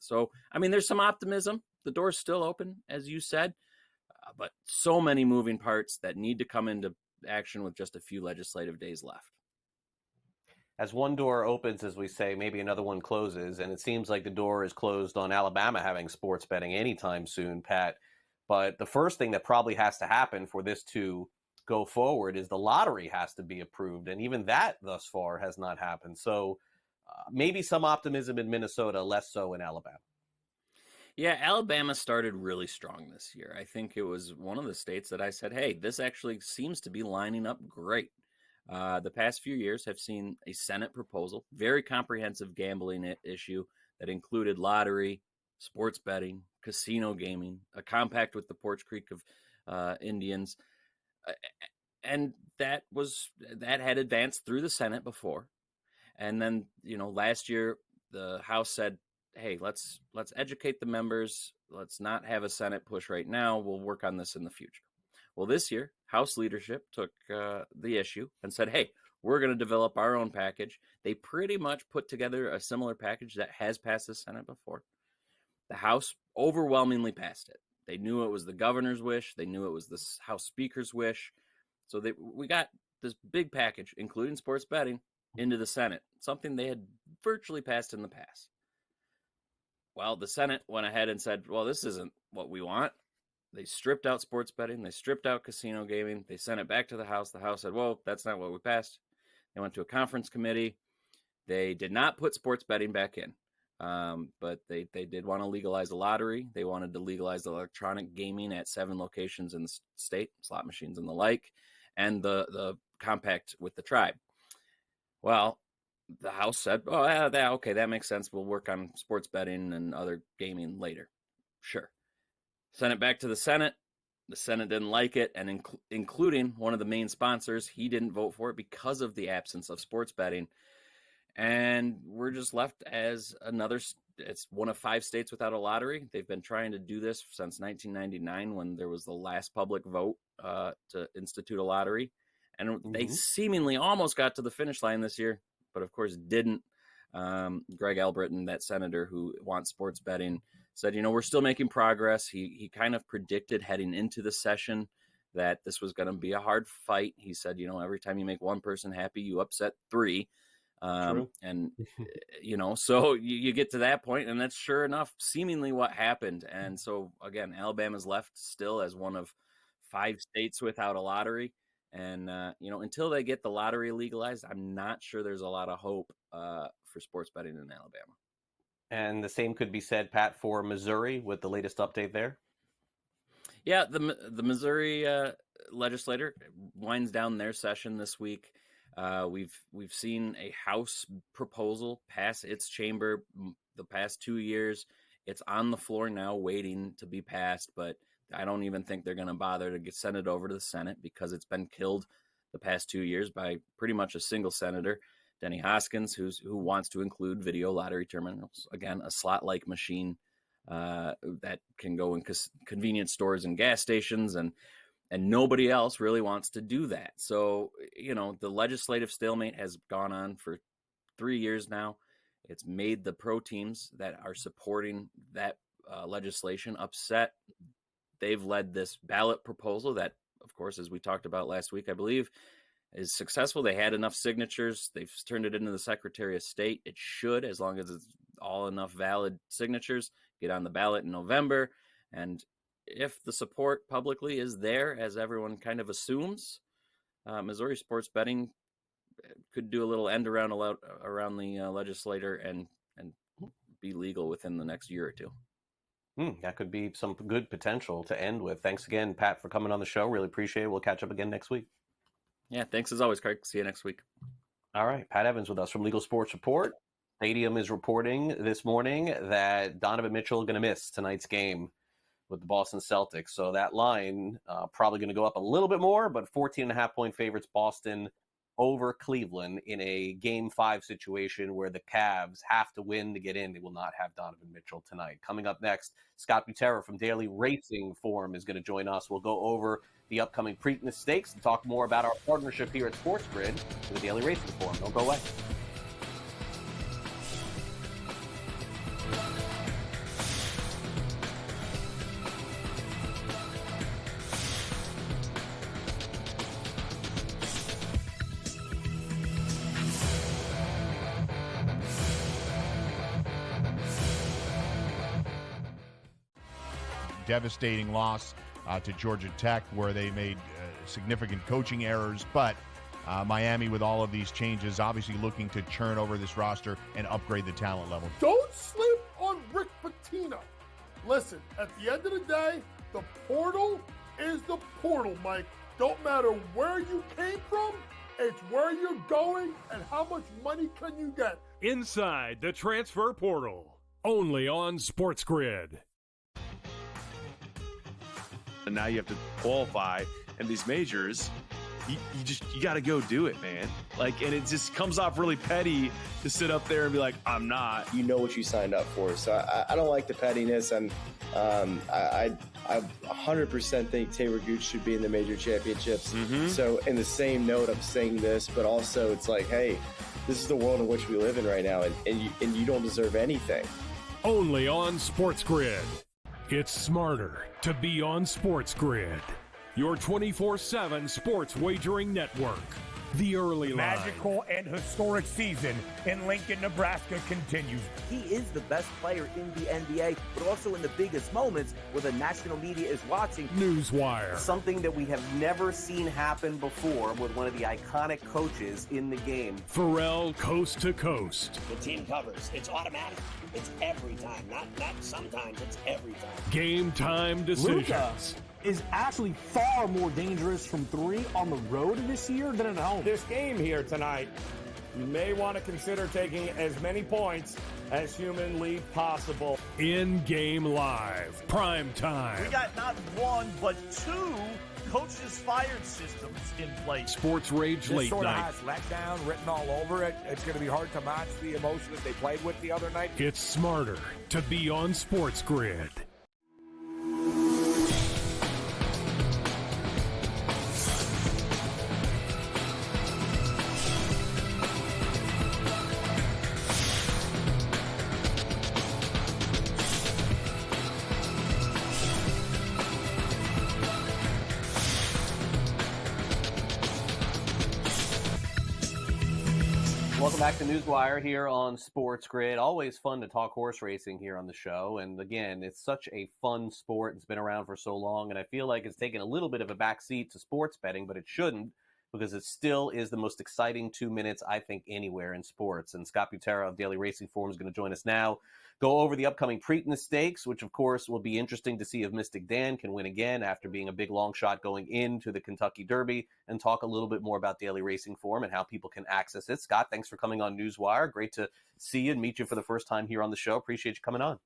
So, there's some optimism. The door's still open, as you said, but so many moving parts that need to come into action with just a few legislative days left. As one door opens, as we say, maybe another one closes, and it seems like the door is closed on Alabama having sports betting anytime soon, Pat. But the first thing that probably has to happen for this to go forward is the lottery has to be approved. And even that thus far has not happened. So maybe some optimism in Minnesota, less so in Alabama. Yeah, Alabama started really strong this year. I think it was one of the states that I said, hey, this actually seems to be lining up great. The past few years have seen a Senate proposal, very comprehensive gambling issue that included lottery, sports betting, casino gaming, a compact with the Porch Creek of Indians. And that had advanced through the Senate before. And then, last year, the House said, hey, let's educate the members. Let's not have a Senate push right now. We'll work on this in the future. Well, this year, House leadership took the issue and said, hey, we're going to develop our own package. They pretty much put together a similar package that has passed the Senate before. The House overwhelmingly passed it. They knew it was the governor's wish. They knew it was the House Speaker's wish. So we got this big package, including sports betting, into the Senate, something they had virtually passed in the past. Well, the Senate went ahead and said, well, this isn't what we want. They stripped out sports betting. They stripped out casino gaming. They sent it back to the House. The House said, well, that's not what we passed. They went to a conference committee. They did not put sports betting back in. But they did want to legalize the lottery. They wanted to legalize electronic gaming at 7 locations in the state, slot machines and the like, and the compact with the tribe. Well, the House said, oh, okay, that makes sense. We'll work on sports betting and other gaming later. Sure. Sent it back to the Senate. The Senate didn't like it, and including one of the main sponsors, he didn't vote for it because of the absence of sports betting. And we're just left as it's one of 5 states without a lottery. They've been trying to do this since 1999 when there was the last public vote to institute a lottery. And they seemingly almost got to the finish line this year, but of course didn't. Greg Albritton, that senator who wants sports betting, said, we're still making progress. He kind of predicted heading into the session that this was going to be a hard fight. He said, every time you make one person happy, you upset 3. And, so you get to that point, and that's sure enough, seemingly what happened. And so, again, Alabama's left still as one of 5 states without a lottery. And, until they get the lottery legalized, I'm not sure there's a lot of hope for sports betting in Alabama. And the same could be said, Pat, for Missouri with the latest update there. Yeah, the Missouri legislature winds down their session this week. We've seen a House proposal pass its chamber the past 2 years. It's on the floor now, waiting to be passed, but I don't even think they're going to bother to send it over to the Senate because it's been killed the past 2 years by pretty much a single senator, Denny Hoskins, who wants to include video lottery terminals. Again, a slot-like machine that can go in convenience stores and gas stations, and nobody else really wants to do that. So, the legislative stalemate has gone on for 3 years now. It's made the pro teams that are supporting that legislation upset. They've led this ballot proposal that, of course, as we talked about last week, I believe, is successful. They had enough signatures. They've turned it into the Secretary of State. It should, as long as it's all enough valid signatures, get on the ballot in November. And if the support publicly is there, as everyone kind of assumes, Missouri sports betting could do a little end around the legislator and be legal within the next year or two. That could be some good potential to end with. Thanks again, Pat, for coming on the show. Really appreciate it. We'll catch up again next week. Yeah, thanks as always, Craig. See you next week. All right, Pat Evans with us from Legal Sports Report. Stadium is reporting this morning that Donovan Mitchell is going to miss tonight's game with the Boston Celtics. So that line probably going to go up a little bit more, but 14.5-point favorites Boston over Cleveland in a Game 5 situation where the Cavs have to win to get in. They will not have Donovan Mitchell tonight. Coming up next, Scott Butera from Daily Racing Forum is going to join us. We'll go over the upcoming Preakness Stakes and talk more about our partnership here at SportsGrid with the Daily Racing Forum. Don't go away. Devastating loss to Georgia Tech, where they made significant coaching errors. But Miami, with all of these changes, obviously looking to churn over this roster and upgrade the talent level. Don't sleep on Rick Pitino. Listen, at the end of the day, the portal is the portal, Mike. Don't matter where you came from, it's where you're going and how much money can you get. Inside the transfer portal, only on SportsGrid. And now you have to qualify, and these majors, you got to go do it, man. Like, and it just comes off really petty to sit up there and be like, I'm not. You know what you signed up for. So I don't like the pettiness, and I 100% think Taylor Gooch should be in the major championships. So in the same note, I'm saying this, but also it's like, hey, this is the world in which we live in right now, and you don't deserve anything. Only on SportsGrid. It's smarter to be on SportsGrid, your 24/7 sports wagering network. The early line. Magical and historic season in Lincoln, Nebraska continues. He is the best player in the NBA, but also in the biggest moments where the national media is watching. NewsWire. Something that we have never seen happen before with one of the iconic coaches in the game. Pharrell coast to coast. The team covers. It's automatic. It's every time. Not sometimes. It's every time. Game time decisions. Luka is actually far more dangerous from three on the road this year than at home. This game here tonight, you may want to consider taking as many points as humanly possible. In-game live, prime time. We got not one, but two coaches fired systems in place. Sports Rage This late sort of night. has letdown written all over it. It's going to be hard to match the emotion that they played with the other night. It's smarter to be on SportsGrid. Welcome back to NewsWire here on SportsGrid. Always fun to talk horse racing here on the show. And again, it's such a fun sport. It's been around for so long, and I feel like it's taken a little bit of a backseat to sports betting, but it shouldn't, because it still is the most exciting 2 minutes, I think, anywhere in sports. And Scott Butera of Daily Racing Forum is going to join us now go over the upcoming Preakness Stakes, which, of course, will be interesting to see if Mystic Dan can win again after being a big long shot going into the Kentucky Derby, and talk a little bit more about daily racing form and how people can access it. Scott, thanks for coming on NewsWire. Great to see you and meet you for the first time here on the show. Appreciate you coming on.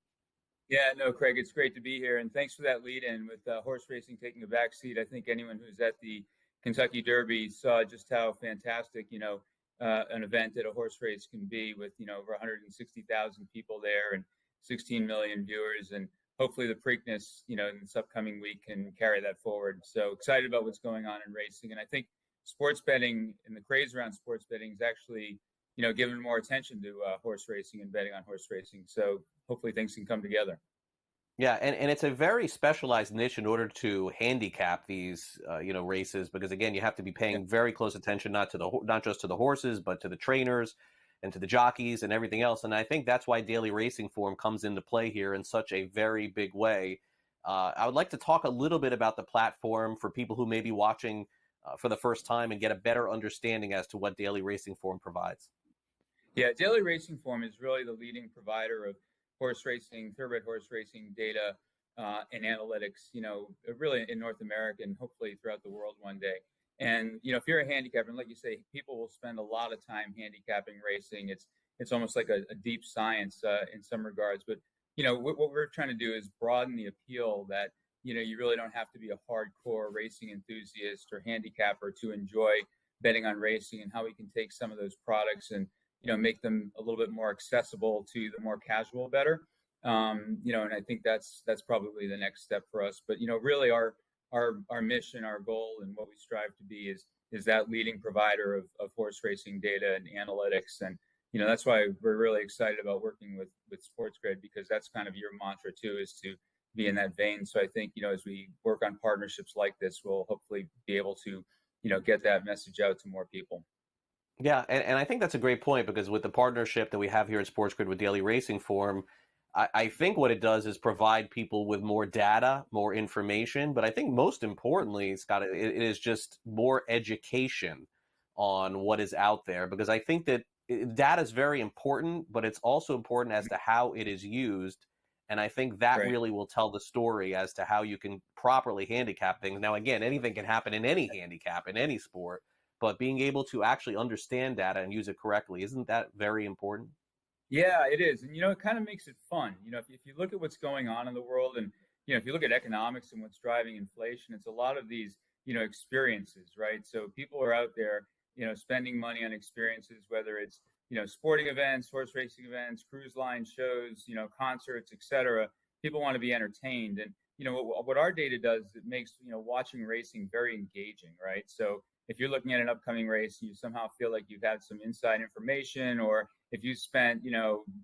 Yeah, no, Craig, it's great to be here. And thanks for that lead in with horse racing taking a back seat. I think anyone who's at the Kentucky Derby saw just how fantastic, an event at a horse race can be with, over 160,000 people there and 16 million viewers. And hopefully the Preakness, in this upcoming week can carry that forward. So excited about what's going on in racing. And I think sports betting and the craze around sports betting is actually, given more attention to horse racing and betting on horse racing. So hopefully things can come together. Yeah, and it's a very specialized niche in order to handicap these, races, because again, you have to be paying very close attention not just to the horses, but to the trainers and to the jockeys and everything else. And I think that's why daily racing form comes into play here in such a very big way. I would like to talk a little bit about the platform for people who may be watching for the first time and get a better understanding as to what daily racing form provides. Yeah, daily racing form is really the leading provider of horse racing, thoroughbred horse racing data and analytics, really in North America and hopefully throughout the world one day. And, if you're a handicapper, and like you say, people will spend a lot of time handicapping racing. It's almost like a deep science in some regards. But, what we're trying to do is broaden the appeal that, you really don't have to be a hardcore racing enthusiast or handicapper to enjoy betting on racing, and how we can take some of those products and, make them a little bit more accessible to the more casual bettor. And I think that's probably the next step for us. But, really our mission, our goal, and what we strive to be is that leading provider of horse racing data and analytics. And, that's why we're really excited about working with SportsGrid, because that's kind of your mantra too, is to be in that vein. So I think, as we work on partnerships like this, we'll hopefully be able to, get that message out to more people. Yeah, and I think that's a great point, because with the partnership that we have here at SportsGrid with Daily Racing Form, I think what it does is provide people with more data, more information, but I think most importantly, Scott, it is just more education on what is out there, because I think that data is very important, but it's also important as to how it is used, and I think that really will tell the story as to how you can properly handicap things. Now, again, anything can happen in any handicap, in any sport, but being able to actually understand data and use it correctly, isn't that very important? Yeah, it is. And, it kind of makes it fun. If you look at what's going on in the world and, if you look at economics and what's driving inflation, it's a lot of these, experiences, right? So people are out there, spending money on experiences, whether it's, sporting events, horse racing events, cruise line shows, concerts, etc. People want to be entertained. And, what our data does, it makes, watching racing very engaging, right? So if you're looking at an upcoming race, you somehow feel like you've had some inside information, or if you spent,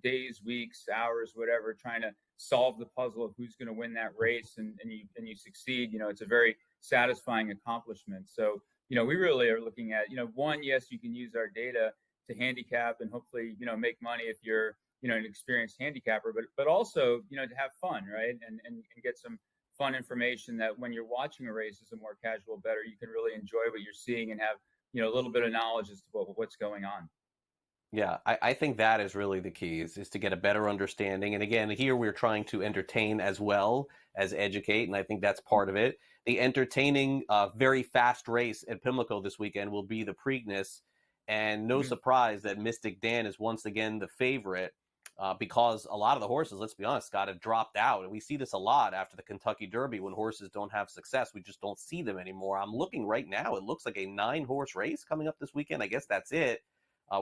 days, weeks, hours, whatever, trying to solve the puzzle of who's going to win that race and you succeed, it's a very satisfying accomplishment. So, we really are looking at, one, yes, you can use our data to handicap and hopefully, make money if you're, an experienced handicapper, but also, to have fun, right? And get some fun information that when you're watching a race as a more casual bettor, you can really enjoy what you're seeing and have, a little bit of knowledge as to what's going on. Yeah, I think that is really the key, is to get a better understanding. And again, here we're trying to entertain as well as educate, and I think that's part of it. The entertaining, very fast race at Pimlico this weekend will be the Preakness, and no surprise that Mystic Dan is once again the favorite. Because a lot of the horses, let's be honest, Scott, have dropped out. And we see this a lot after the Kentucky Derby when horses don't have success. We just don't see them anymore. I'm looking right now. It looks like a 9-horse race coming up this weekend. I guess that's it.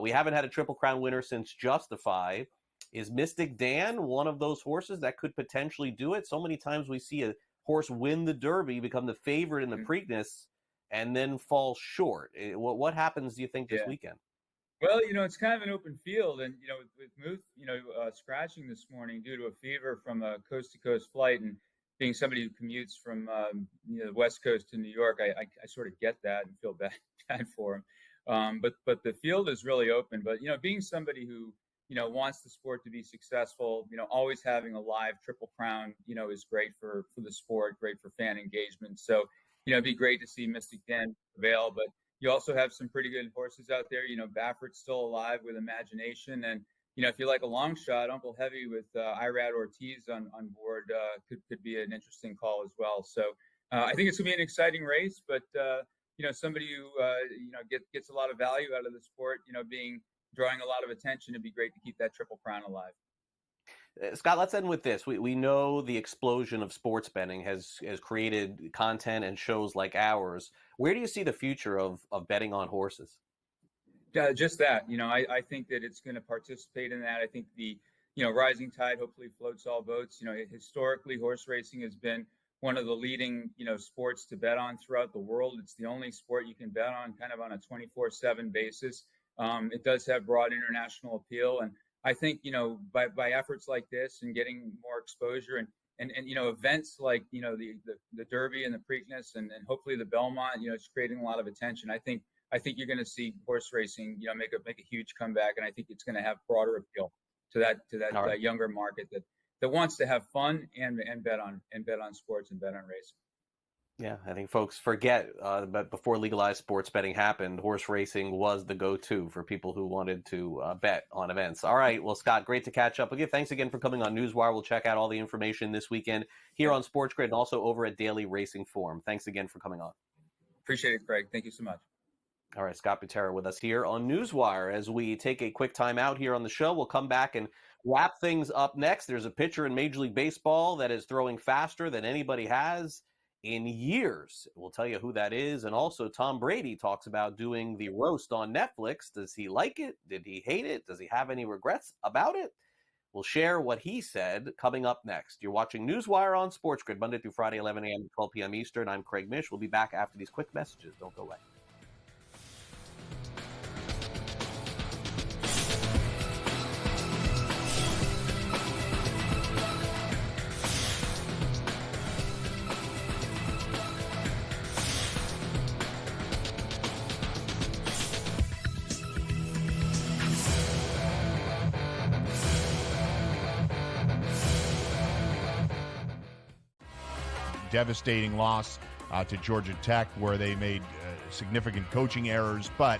We haven't had a Triple Crown winner since Justify. Is Mystic Dan one of those horses that could potentially do it? So many times we see a horse win the Derby, become the favorite in the Preakness, and then fall short. What happens, do you think, this weekend? Well, it's kind of an open field, and with Muth, scratching this morning due to a fever from a coast-to-coast flight, and being somebody who commutes from the West Coast to New York, I sort of get that and feel bad for him. But the field is really open. But being somebody who wants the sport to be successful, always having a live Triple Crown, is great for the sport, great for fan engagement. So it'd be great to see Mystic Dan prevail, but you also have some pretty good horses out there. Baffert's still alive with Imagination, and if you like a long shot, Uncle Heavy with Irad Ortiz on board could be an interesting call as well. So I think it's going to be an exciting race, but somebody who gets a lot of value out of the sport, drawing a lot of attention, it'd be great to keep that Triple Crown alive. Scott, let's end with this. We know the explosion of sports betting has created content and shows like ours. Where do you see the future of betting on horses? Just that, I think that it's going to participate in that. I think the, rising tide hopefully floats all boats. Historically, horse racing has been one of the leading, sports to bet on throughout the world. It's the only sport you can bet on kind of on a 24/7 basis. It does have broad international appeal. And I think, by efforts like this and getting more exposure and events like, the Derby and the Preakness and hopefully the Belmont, it's creating a lot of attention. I think you're going to see horse racing, make a huge comeback, and I think it's going to have broader appeal to that younger market that wants to have fun and bet on sports and bet on racing. Yeah, I think folks forget that before legalized sports betting happened, horse racing was the go-to for people who wanted to bet on events. All right, well, Scott, great to catch up again. Thanks again for coming on NewsWire. We'll check out all the information this weekend here on SportsGrid and also over at Daily Racing Forum. Thanks again for coming on. Appreciate it, Craig. Thank you so much. All right, Scott Butera with us here on NewsWire. As we take a quick time out here on the show, we'll come back and wrap things up next. There's a pitcher in Major League Baseball that is throwing faster than anybody has in years. We'll tell you who that is. And also Tom Brady talks about doing the roast on Netflix. Does he like it? Did he hate it? Does he have any regrets about it? We'll share what he said coming up next. You're watching NewsWire on SportsGrid, Monday through Friday, 11 a.m. to 12 p.m. Eastern. I'm Craig Mish. We'll be back after these quick messages. Don't go away. Devastating loss to Georgia Tech, where they made significant coaching errors. But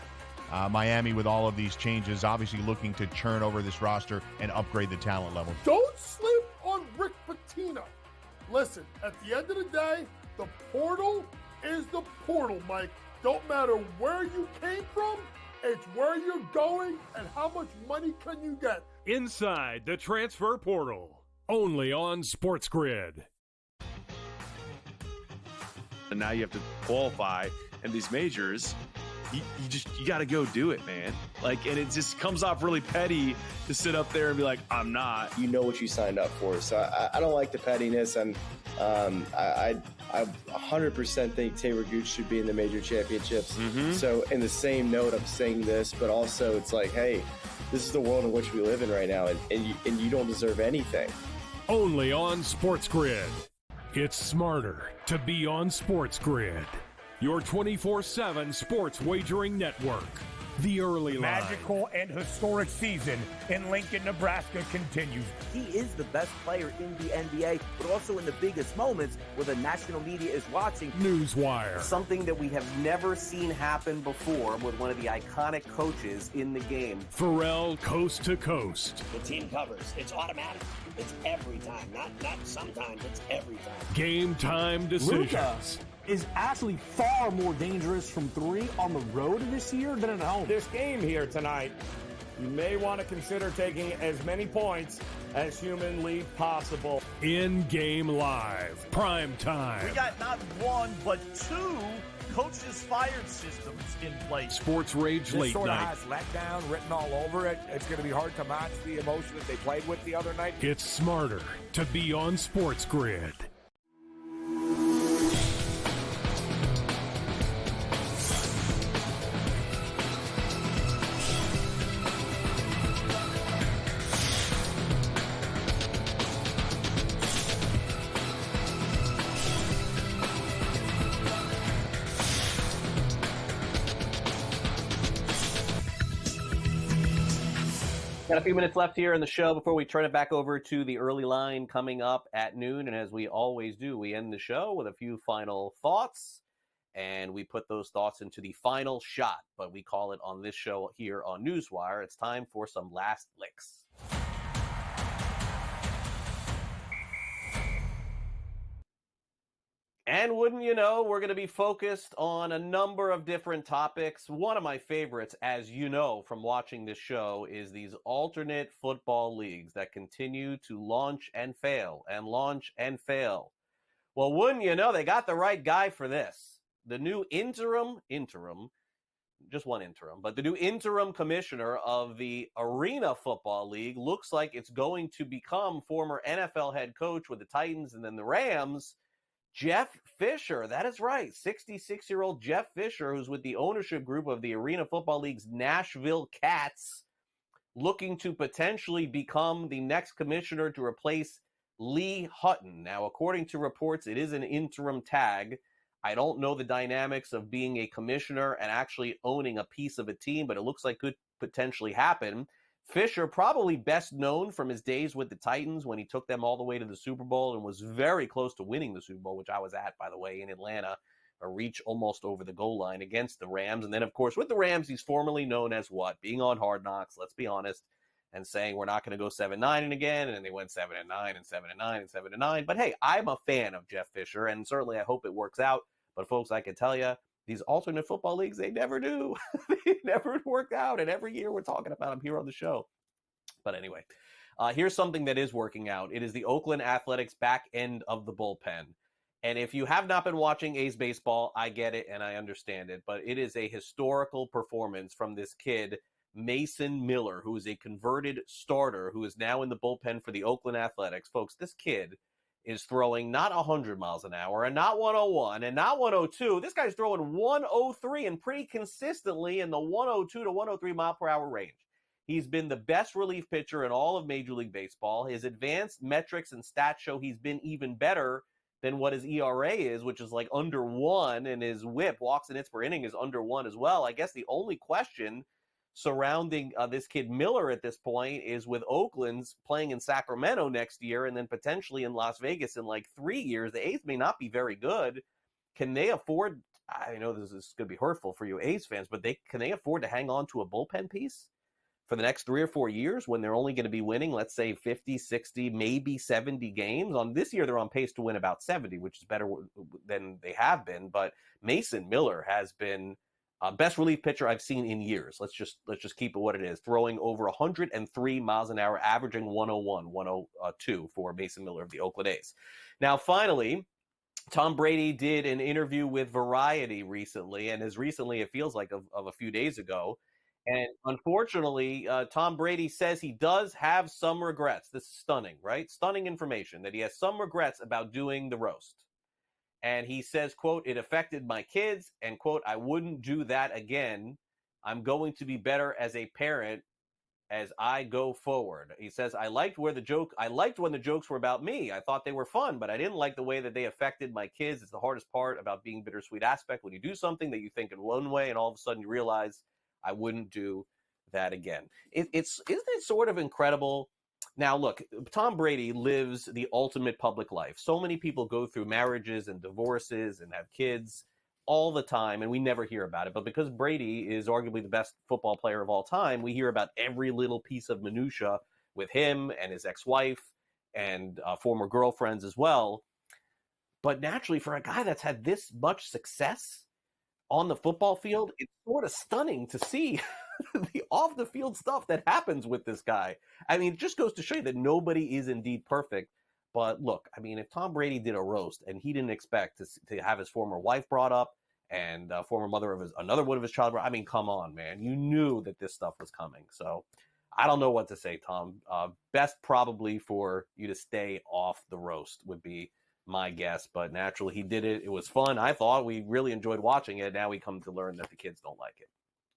Miami, with all of these changes, obviously looking to churn over this roster and upgrade the talent level. Don't sleep on Rick Pitino. Listen, at the end of the day, the portal is the portal, Mike. Don't matter where you came from, it's where you're going and how much money can you get. Inside the transfer portal, only on SportsGrid. And now you have to qualify, and these majors, you got to go do it, man. Like, and it just comes off really petty to sit up there and be like, I'm not. You know what you signed up for. So I don't like the pettiness, and I 100% think Taylor Gooch should be in the major championships. So in the same note, I'm saying this, but also it's like, hey, this is the world in which we live in right now, and you don't deserve anything. Only on SportsGrid. It's smarter to be on SportsGrid, your 24/7 sports wagering network. The early line. Magical and historic season in Lincoln, Nebraska continues. He is the best player in the NBA, but also in the biggest moments where the national media is watching. NewsWire. Something that we have never seen happen before with one of the iconic coaches in the game. Pharrell, coast to coast. The team covers. It's automatic. It's every time. Not sometimes. It's every time. Game time decisions. Luka is actually far more dangerous from three on the road this year than at home. This game here tonight, you may want to consider taking as many points as humanly possible. In-game live, prime time. We got not one, but two coaches fired systems in place. Sports Rage Late sort of Night. has letdown written all over it. It's going to be hard to match the emotion that they played with the other night. It's smarter to be on SportsGrid. Got a few minutes left here in the show before we turn it back over to the early line coming up at noon. And as we always do, we end the show with a few final thoughts. And we put those thoughts into the final shot. But we call it on this show here on NewsWire, it's time for some last licks. And wouldn't you know, we're going to be focused on a number of different topics. One of my favorites, as you know from watching this show, is these alternate football leagues that continue to launch and fail and launch and fail. Well, wouldn't you know, they got the right guy for this. The new interim, just one interim, but the new interim commissioner of the Arena Football League looks like it's going to become former NFL head coach with the Titans and then the Rams, Jeff Fisher. That is right. 66-year-old Jeff Fisher, who's with the ownership group of the Arena Football League's Nashville Cats, looking to potentially become the next commissioner to replace Lee Hutton. Now, according to reports, it is an interim tag. I don't know the dynamics of being a commissioner and actually owning a piece of a team, but it looks like could potentially happen. Fisher, probably best known from his days with the Titans when he took them all the way to the Super Bowl and was very close to winning the Super Bowl, which I was at, by the way, in Atlanta, a reach almost over the goal line against the Rams. And then, of course, with the Rams, he's formerly known as what? Being on Hard Knocks, let's be honest, and saying we're not going to go 7-9 again, and then they went 7-9 and 7-9 and 7-9. But hey, I'm a fan of Jeff Fisher, and certainly I hope it works out. But folks, I can tell you, these alternate football leagues, they never do. They never work out, and every year we're talking about them here on the show. But anyway, here's something that is working out. It is the Oakland Athletics back end of the bullpen. And if you have not been watching A's baseball, I get it and I understand it. But it is a historical performance from this kid, Mason Miller, who is a converted starter who is now in the bullpen for the Oakland Athletics. Folks, this kid is throwing not 100 miles an hour and not 101 and not 102. This guy's throwing 103 and pretty consistently in the 102 to 103 mile per hour range. He's been the best relief pitcher in all of Major League Baseball. His advanced metrics and stats show he's been even better than what his ERA is, which is like under 1, and his whip, walks and hits per inning, is under 1 as well. I guess the only question surrounding this kid Miller at this point is with Oakland's playing in Sacramento next year and then potentially in Las Vegas in like 3 years. The A's may not be very good. Can they afford, I know this is going to be hurtful for you A's fans, but can they afford to hang on to a bullpen piece for the next 3 or 4 years when they're only going to be winning, let's say 50, 60, maybe 70 games? On this year, they're on pace to win about 70, which is better than they have been. But Mason Miller has been best relief pitcher I've seen in years. Let's just keep it what it is. Throwing over 103 miles an hour, averaging 101, 102 for Mason Miller of the Oakland A's. Now, finally, Tom Brady did an interview with Variety recently, and as recently, it feels like of a few days ago. And unfortunately, Tom Brady says he does have some regrets. This is stunning, right? Stunning information that he has some regrets about doing the roast. And he says, quote, "It affected my kids," and quote, "I wouldn't do that again. I'm going to be better as a parent as I go forward." He says, I liked when the jokes were about me. I thought they were fun, but I didn't like the way that they affected my kids. It's the hardest part about being bittersweet aspect when you do something that you think in one way and all of a sudden you realize I wouldn't do that again. Isn't it sort of incredible? Now, look, Tom Brady lives the ultimate public life. So many people go through marriages and divorces and have kids all the time, and we never hear about it. But because Brady is arguably the best football player of all time, we hear about every little piece of minutia with him and his ex-wife and former girlfriends as well. But naturally, for a guy that's had this much success on the football field, it's sort of stunning to see the off-the-field stuff that happens with this guy. I mean, it just goes to show you that nobody is indeed perfect. But look, I mean, if Tom Brady did a roast and he didn't expect to have his former wife brought up and former mother of another one of his child, I mean, come on, man. You knew that this stuff was coming. So I don't know what to say, Tom. Best probably for you to stay off the roast would be my guess, but naturally he did it. It was fun. I thought we really enjoyed watching it. Now we come to learn that the kids don't like it.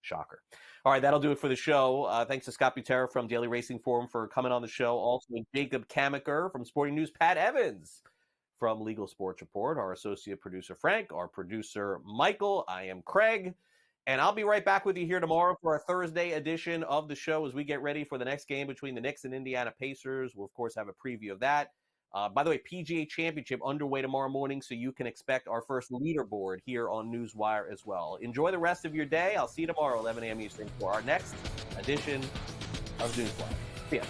Shocker. All right, that'll do it for the show. Thanks to Scott Butera from Daily Racing Forum for coming on the show. Also, Jacob Camenker from Sporting News, Pat Evans from Legal Sports Report, our associate producer Frank, our producer Michael. I am Craig, and I'll be right back with you here tomorrow for our Thursday edition of the show as we get ready for the next game between the Knicks and Indiana Pacers. We'll, of course, have a preview of that. By the way, PGA Championship underway tomorrow morning, so you can expect our first leaderboard here on NewsWire as well. Enjoy the rest of your day. I'll see you tomorrow, 11 a.m. Eastern, for our next edition of NewsWire. See ya.